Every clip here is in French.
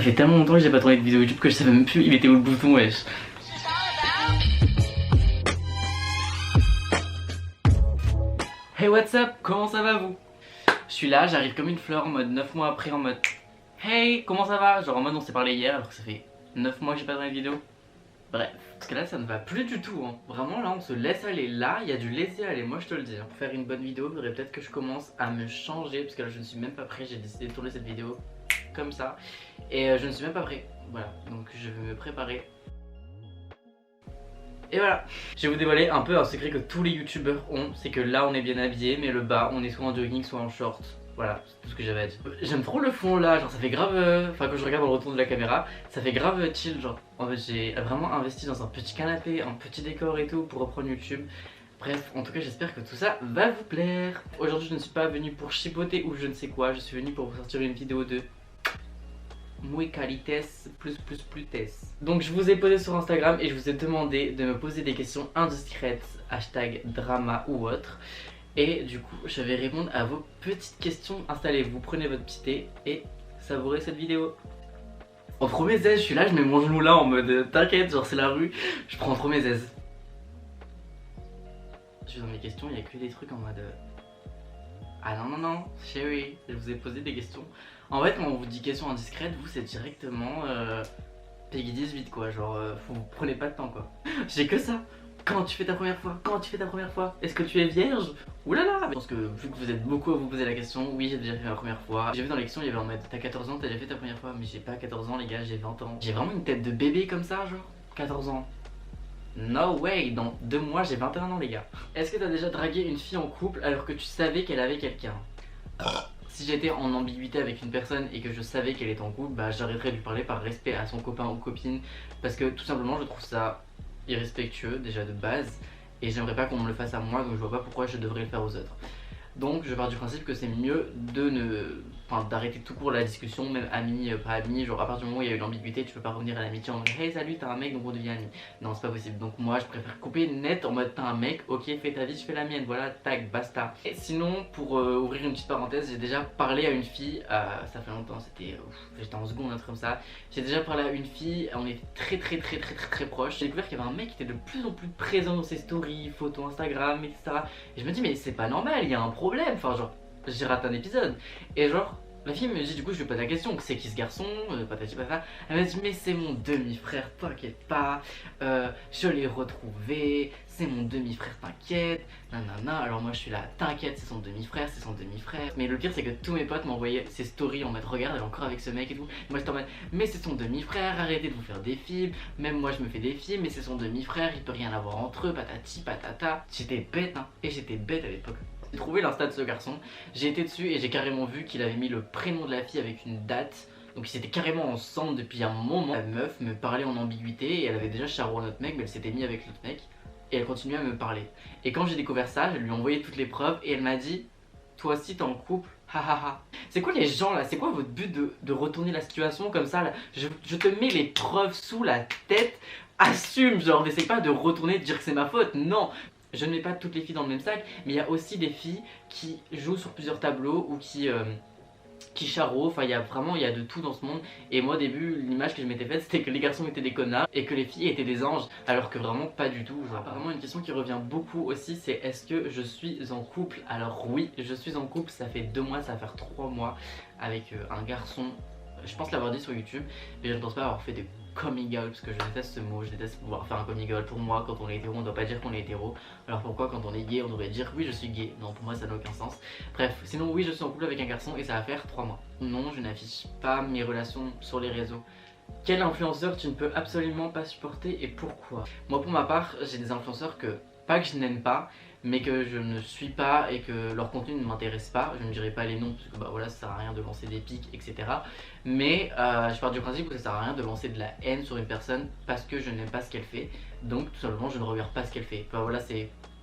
Ça fait tellement longtemps que j'ai pas tourné de vidéo YouTube que je savais même plus il était où le bouton, wesh. Hey what's up, comment ça va vous? Je suis là, j'arrive comme une fleur en mode 9 mois après en mode hey comment ça va? Genre en mode on s'est parlé hier alors que ça fait 9 mois que j'ai pas tourné de vidéo. Bref, parce que là ça ne va plus du tout hein. Vraiment là on se laisse aller, là il y a du laisser aller, moi je te le dis hein. Pour faire une bonne vidéo il faudrait peut-être que je commence à me changer parce que là je ne suis même pas prêt, j'ai décidé de tourner cette vidéo comme ça et je ne suis même pas prêt. Voilà, donc je vais me préparer. Et voilà, je vais vous dévoiler un peu un secret que tous les youtubeurs ont, c'est que là on est bien habillé mais le bas on est soit en jogging soit en short. Voilà, c'est tout ce que j'avais à dire. J'aime trop le fond là, genre ça fait grave, enfin quand je regarde dans le retour de la caméra, ça fait grave chill genre. En fait j'ai vraiment investi dans un petit canapé, un petit décor et tout pour reprendre YouTube. Bref, en tout cas j'espère que tout ça va vous plaire. Aujourd'hui je ne suis pas venu pour chipoter ou je ne sais quoi, je suis venu pour vous sortir une vidéo de muy calites plus. Donc je vous ai posé sur Instagram et je vous ai demandé de me poser des questions indiscrètes, hashtag drama ou autre. Et du coup je vais répondre à vos petites questions. Installez-vous, prenez votre petit thé et savourez cette vidéo. En trop mes aises, je suis là, je mets mon genou là en mode t'inquiète, genre c'est la rue, je prends trop mes aises. Je suis dans mes questions, il n'y a que des trucs en mode ah non, chérie, je vous ai posé des questions. En fait, quand on vous dit questions indiscrètes, vous c'est directement Peggy 18 quoi, genre vous prenez pas de temps quoi. J'ai que ça. Quand tu fais ta première fois, quand tu fais ta première fois, est-ce que tu es vierge? Oulala. Je pense que vu que vous êtes beaucoup à vous poser la question, oui j'ai déjà fait ma première fois. J'ai vu dans les questions, il y avait en mode t'as 14 ans, t'as déjà fait ta première fois, mais j'ai pas 14 ans les gars, j'ai 20 ans. J'ai vraiment une tête de bébé comme ça, genre 14 ans. No way, dans 2 mois j'ai 21 ans les gars. Est-ce que t'as déjà dragué une fille en couple alors que tu savais qu'elle avait quelqu'un? Si j'étais en ambiguïté avec une personne et que je savais qu'elle était en couple, bah j'arrêterais de lui parler par respect à son copain ou copine. Parce que tout simplement je trouve ça irrespectueux déjà de base. Et j'aimerais pas qu'on me le fasse à moi, donc je vois pas pourquoi je devrais le faire aux autres. Donc je pars du principe que c'est mieux de ne... Enfin d'arrêter tout court la discussion, même ami, pas ami, genre à partir du moment où il y a eu l'ambiguïté, tu peux pas revenir à l'amitié en mode hey salut t'as un mec donc on devient amis. Non c'est pas possible, donc moi je préfère couper net en mode t'as un mec, ok fais ta vie, je fais la mienne, voilà tac basta. Et sinon pour ouvrir une petite parenthèse, j'ai déjà parlé à une fille, ça fait longtemps, c'était, j'étais en seconde un truc comme ça. J'ai déjà parlé à une fille, on était très proches. J'ai découvert qu'il y avait un mec qui était de plus en plus présent dans ses stories, photos Instagram etc. Et je me dis mais c'est pas normal, il y a un problème, enfin genre j'ai raté un épisode. Et genre la fille me dit du coup je lui pose la question, c'est qui ce garçon, patati patata. Elle m'a dit mais c'est mon demi-frère, t'inquiète pas, je l'ai retrouvé, c'est mon demi-frère, t'inquiète, nanana. Alors moi je suis là, t'inquiète c'est son demi-frère, c'est son demi-frère. Mais le pire c'est que tous mes potes m'envoyaient ces stories en mode regarde elle est encore avec ce mec et tout. Moi j'étais en mode mais c'est son demi-frère, arrêtez de vous faire des films, même moi je me fais des films, mais c'est son demi-frère, il peut rien avoir entre eux, patati patata. J'étais bête hein, et j'étais bête à l'époque. J'ai trouvé l'insta de ce garçon, j'ai été dessus et j'ai carrément vu qu'il avait mis le prénom de la fille avec une date. Donc ils étaient carrément ensemble depuis un moment. La meuf me parlait en ambiguïté et elle avait déjà charré un autre mec mais elle s'était mise avec l'autre mec. Et elle continuait à me parler. Et quand j'ai découvert ça, je lui ai envoyé toutes les preuves et elle m'a dit toi aussi t'es en couple, hahaha. C'est quoi les gens là? C'est quoi votre but de retourner la situation comme ça là? Je te mets les preuves sous la tête. Assume, genre n'essaie pas de retourner de dire que c'est ma faute, non. Je ne mets pas toutes les filles dans le même sac, mais il y a aussi des filles qui jouent sur plusieurs tableaux ou qui charrot, enfin il y a de tout dans ce monde. Et moi au début l'image que je m'étais faite c'était que les garçons étaient des connards et que les filles étaient des anges, alors que vraiment pas du tout. Genre, apparemment une question qui revient beaucoup aussi c'est est-ce que je suis en couple? Alors oui je suis en couple, ça fait 2 mois, ça va faire 3 mois avec un garçon. Je pense l'avoir dit sur YouTube mais je ne pense pas avoir fait de coming out parce que je déteste ce mot, je déteste pouvoir faire un coming out. Pour moi quand on est hétéro on ne doit pas dire qu'on est hétéro. Alors pourquoi quand on est gay on devrait dire oui je suis gay? Non pour moi ça n'a aucun sens. Bref, sinon oui je suis en couple avec un garçon et ça va faire 3 mois. Non je n'affiche pas mes relations sur les réseaux. Quel influenceur tu ne peux absolument pas supporter et pourquoi? Moi pour ma part j'ai des influenceurs que pas que je n'aime pas mais que je ne suis pas et que leur contenu ne m'intéresse pas. Je ne dirai pas les noms parce que bah voilà ça sert à rien de lancer des pics etc. Mais je pars du principe que ça sert à rien de lancer de la haine sur une personne parce que je n'aime pas ce qu'elle fait. Donc tout simplement je ne regarde pas ce qu'elle fait. Enfin voilà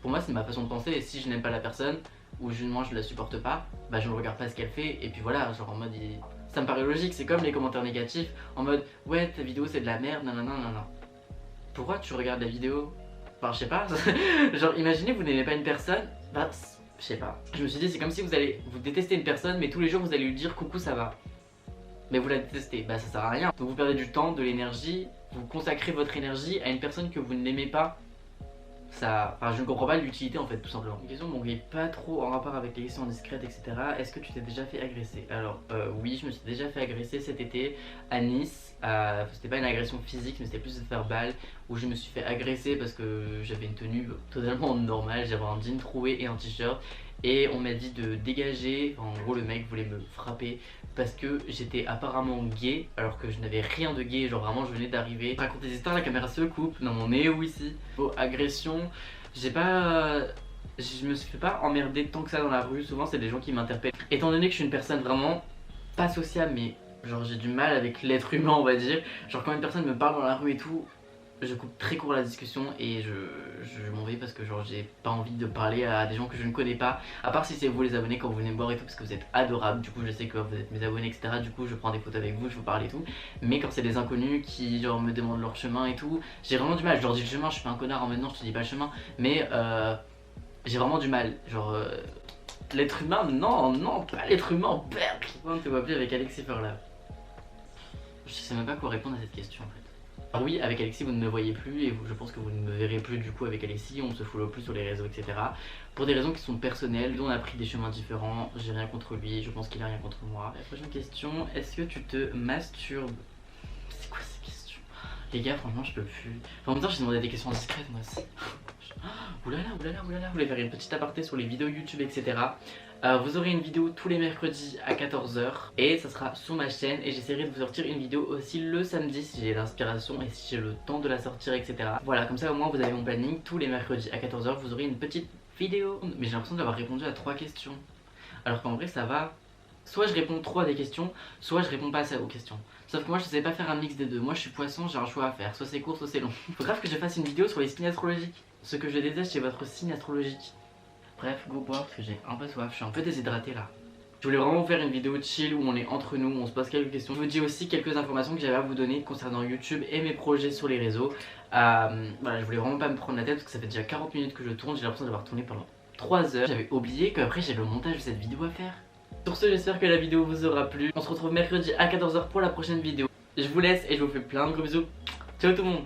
pour moi c'est ma façon de penser et si je n'aime pas la personne ou moi je la supporte pas, bah je ne regarde pas ce qu'elle fait et puis voilà genre en mode ça me paraît logique. C'est comme les commentaires négatifs en mode ouais ta vidéo c'est de la merde nanana. Pourquoi tu regardes la vidéo? Enfin je sais pas, genre imaginez vous n'aimez pas une personne, bah je sais pas. Je me suis dit c'est comme si vous détestez une personne mais tous les jours vous allez lui dire coucou ça va. mais vous la détestez, bah ça sert à rien. Donc vous perdez du temps, de l'énergie, vous consacrez votre énergie à une personne que vous n'aimez pas. Ça, enfin, je ne comprends pas l'utilité en fait, tout simplement. Une question donc, qui n'est pas trop en rapport avec les questions indiscrètes, etc. Est-ce que tu t'es déjà fait agresser? Alors, oui, je me suis déjà fait agresser cet été à Nice. C'était pas une agression physique, mais c'était plus verbale. Où je me suis fait agresser parce que j'avais une tenue totalement normale. J'avais un jean troué et un t-shirt. Et on m'a dit de dégager. Enfin, en gros, le mec voulait me frapper parce que j'étais apparemment gay alors que je n'avais rien de gay, genre vraiment je venais d'arriver. Je raconte des histoires, la caméra se coupe dans mon nez ou ici. Agression, j'ai pas... Je me suis fait pas emmerder tant que ça dans la rue, souvent c'est des gens qui m'interpellent. Étant donné que je suis une personne vraiment pas sociable, mais genre j'ai du mal avec l'être humain on va dire. Genre quand une personne me parle dans la rue et tout, je coupe très court la discussion et je m'en vais parce que genre j'ai pas envie de parler à des gens que je ne connais pas. À part si c'est vous les abonnés quand vous venez me voir et tout parce que vous êtes adorables. Du coup je sais que vous êtes mes abonnés etc. Du coup je prends des photos avec vous, je vous parle et tout. Mais quand c'est des inconnus qui genre me demandent leur chemin et tout, j'ai vraiment du mal. Je leur dis le chemin, je suis pas un connard en maintenant je te dis pas le chemin. Mais j'ai vraiment du mal. Genre l'être humain, non, non, pas l'être humain, berk. On te voit plus avec Alexis Ferla. Je sais même pas quoi répondre à cette question en fait. Alors oui, avec Alexis vous ne me voyez plus et je pense que vous ne me verrez plus du coup avec Alexis, on se follow plus sur les réseaux etc. Pour des raisons qui sont personnelles, on a pris des chemins différents, j'ai rien contre lui, je pense qu'il a rien contre moi. La prochaine question, est-ce que tu te masturbes? C'est quoi ces questions? Les gars franchement je peux plus. Enfin, en même temps j'ai demandé des questions discrètes moi aussi. Oulala, oulala, oulala, vous voulez faire une petite aparté sur les vidéos YouTube etc. Vous aurez une vidéo tous les mercredis à 14 h et ça sera sur ma chaîne et j'essaierai de vous sortir une vidéo aussi le samedi si j'ai l'inspiration et si j'ai le temps de la sortir etc. Voilà, comme ça au moins vous avez mon planning, tous les mercredis à 14 h vous aurez une petite vidéo. Mais j'ai l'impression d'avoir répondu à 3 questions alors qu'en vrai ça va. Soit je réponds trop à des questions, soit je réponds pas assez aux questions. Sauf que moi je sais pas faire un mix des deux, moi je suis poisson, j'ai un choix à faire, soit c'est court soit c'est long. Faut grave que je fasse une vidéo sur les signes astrologiques. Ce que je déteste c'est votre signe astrologique. Bref, go boire parce que j'ai un peu soif, je suis un peu déshydraté là. Je voulais vraiment vous faire une vidéo chill où on est entre nous, on se pose quelques questions. Je vous dis aussi quelques informations que j'avais à vous donner concernant YouTube et mes projets sur les réseaux. Voilà, je voulais vraiment pas me prendre la tête parce que ça fait déjà 40 minutes que je tourne, j'ai l'impression d'avoir tourné pendant 3 heures. J'avais oublié qu'après j'ai le montage de cette vidéo à faire. Sur ce, j'espère que la vidéo vous aura plu. On se retrouve mercredi à 14 h pour la prochaine vidéo. Je vous laisse et je vous fais plein de gros bisous. Ciao tout le monde.